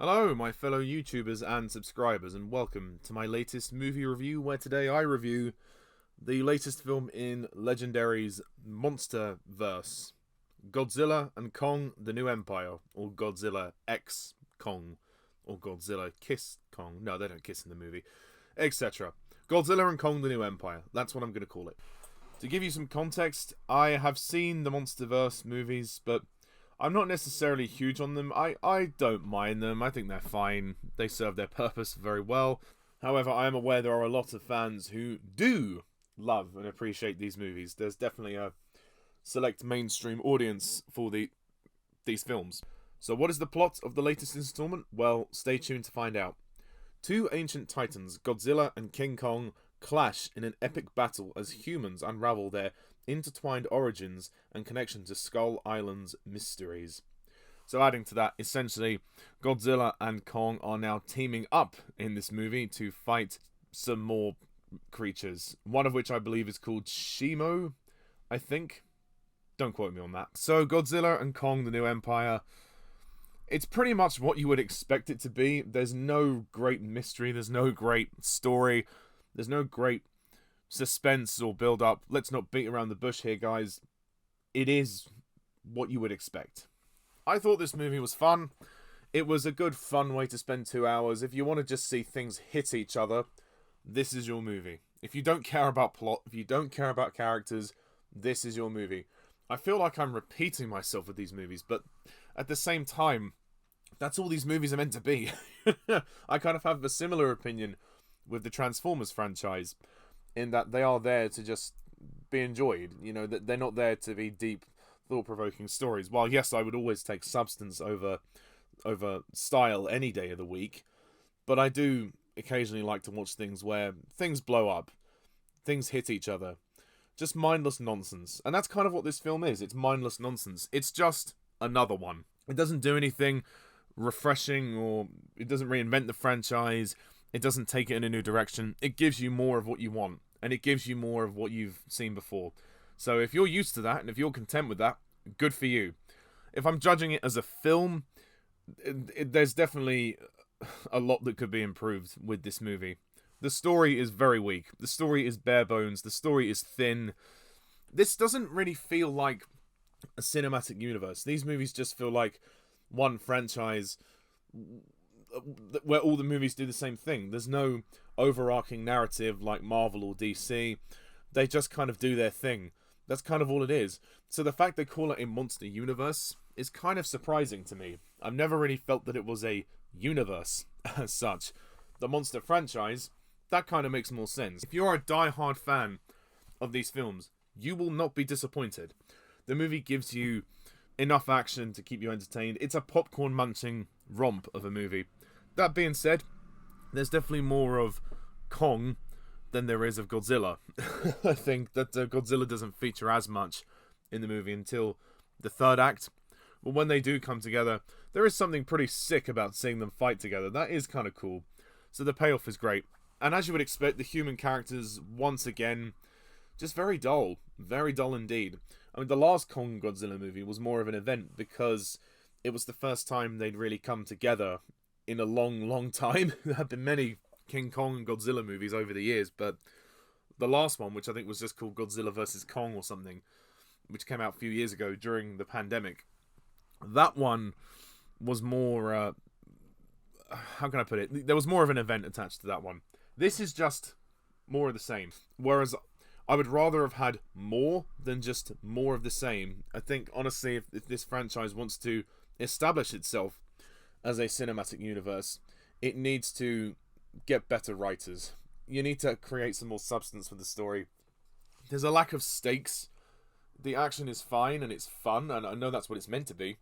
Hello, my fellow YouTubers and subscribers, and welcome to my latest movie review, where today I review the latest film in Legendary's Monsterverse, Godzilla and Kong: The New Empire, or Godzilla X Kong, or Godzilla Kiss Kong. No, they don't kiss in the movie, etc. Godzilla and Kong: The New Empire. That's what I'm going to call it. To give you some context, I have seen the Monsterverse movies, but I'm not necessarily huge on them. I don't mind them. I think they're fine. They serve their purpose very well. However, I am aware there are a lot of fans who do love and appreciate these movies. There's definitely a select mainstream audience for these films. So what is the plot of the latest installment? Well, stay tuned to find out. Two ancient titans, Godzilla and King Kong, clash in an epic battle as humans unravel their intertwined origins and connection to Skull Island's mysteries. So adding to that, essentially, Godzilla and Kong are now teaming up in this movie to fight some more creatures. One of which I believe is called Shimo, I think. Don't quote me on that. So Godzilla and Kong: The New Empire. It's pretty much what you would expect it to be. There's no great mystery. There's no great story. There's no great suspense or build up. Let's not beat around the bush here, guys. It is what you would expect. I thought this movie was fun. It was a good fun way to spend 2 hours. If you want to just see things hit each other, this is your movie. If you don't care about plot, if you don't care about characters, this is your movie. I feel like I'm repeating myself with these movies, but at the same time, that's all these movies are meant to be. I kind of have a similar opinion with the Transformers franchise, in that they are there to just be enjoyed. You know, that they're not there to be deep, thought-provoking stories. While yes, I would always take substance over style any day of the week, but I do occasionally like to watch things where things blow up, things hit each other, just mindless nonsense. And that's kind of what this film is. It's mindless nonsense. It's just another one. It doesn't do anything refreshing, or it doesn't reinvent the franchise. It doesn't take it in a new direction. It gives you more of what you want, and it gives you more of what you've seen before. So if you're used to that, and if you're content with that, good for you. If I'm judging it as a film, there's definitely a lot that could be improved with this movie. The story is very weak. The story is bare bones. The story is thin. This doesn't really feel like a cinematic universe. These movies just feel like one franchise where all the movies do the same thing. There's no overarching narrative like Marvel or DC. They just kind of do their thing. That's kind of all it is. So the fact they call it a monster universe is kind of surprising to me. I've never really felt that it was a universe as such. The monster franchise, that kind of makes more sense. If you're a die-hard fan of these films, you will not be disappointed. The movie gives you enough action to keep you entertained. It's a popcorn-munching romp of a movie. That being said, there's definitely more of Kong than there is of Godzilla. I think that Godzilla doesn't feature as much in the movie until the third act. But when they do come together, there is something pretty sick about seeing them fight together. That is kind of cool. So the payoff is great. And as you would expect, the human characters, once again, just very dull. Very dull indeed. I mean, the last Kong Godzilla movie was more of an event because it was the first time they'd really come together in a long, long time. There have been many King Kong and Godzilla movies over the years, but the last one, which I think was just called Godzilla vs. Kong or something, which came out a few years ago during the pandemic, that one was more, how can I put it? There was more of an event attached to that one. This is just more of the same. Whereas I would rather have had more than just more of the same. I think, honestly, if this franchise wants to establish itself as a cinematic universe, it needs to get better writers. You need to create some more substance for the story. There's a lack of stakes. The action is fine and it's fun, and I know that's what it's meant to be.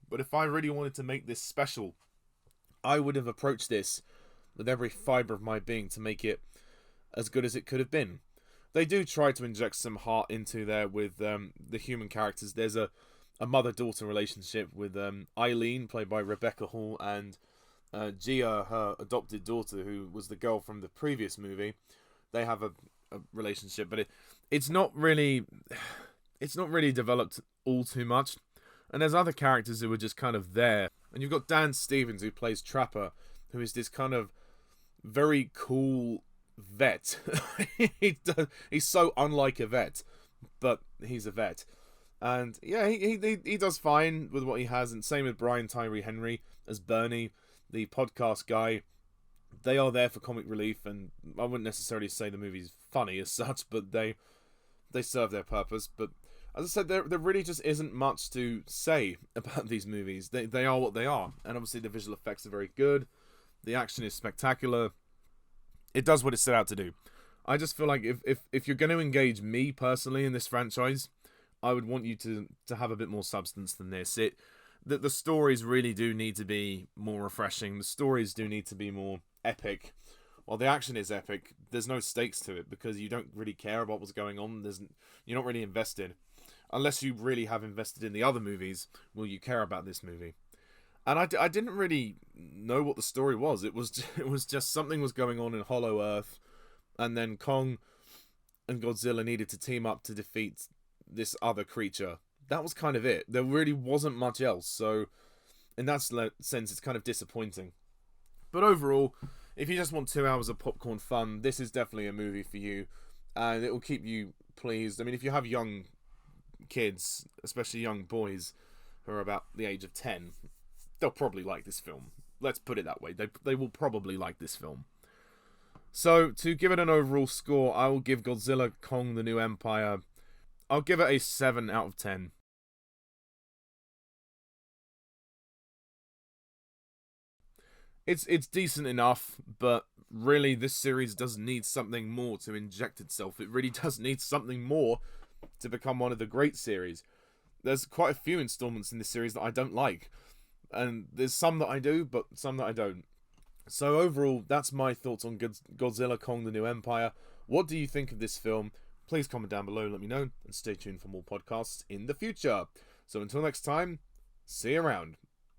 But if I really wanted to make this special, I would have approached this with every fibre of my being to make it as good as it could have been. They do try to inject some heart into there with the human characters. There's a mother-daughter relationship with Eileen, played by Rebecca Hall, and Gia, her adopted daughter, who was the girl from the previous movie. They have a relationship, but it's not really developed all too much. And there's other characters who are just kind of there. And you've got Dan Stevens, who plays Trapper, who is this kind of very cool vet. He's so unlike a vet, but he's a vet. And yeah, he does fine with what he has, and same with Brian Tyree Henry as Bernie, the podcast guy. They are there for comic relief, and I wouldn't necessarily say the movie's funny as such, but they serve their purpose. But as I said, there really just isn't much to say about these movies. They are what they are, and obviously the visual effects are very good. The action is spectacular. It does what it set out to do. I just feel like if you're going to engage me personally in this franchise, I would want you to have a bit more substance than this. The stories really do need to be more refreshing. The stories do need to be more epic. While the action is epic, there's no stakes to it because you don't really care about what's going on. You're not really invested. Unless you really have invested in the other movies, will you care about this movie? And I didn't really know what the story was. It was just something was going on in Hollow Earth, and then Kong and Godzilla needed to team up to defeat this other creature. That was kind of it. There really wasn't much else. So, in that sense, it's kind of disappointing. But overall, if you just want 2 hours of popcorn fun, this is definitely a movie for you, and it will keep you pleased. I mean, if you have young kids, especially young boys who are about the age of 10, they'll probably like this film. Let's put it that way. They will probably like this film. So, to give it an overall score, I will give Godzilla Kong the New Empire, I'll give it a 7 out of 10. It's decent enough, but really this series does need something more to inject itself. It really does need something more to become one of the great series. There's quite a few installments in this series that I don't like. And there's some that I do, but some that I don't. So overall, that's my thoughts on Godzilla Kong the New Empire. What do you think of this film? Please comment down below and let me know. And stay tuned for more podcasts in the future. So until next time, see you around.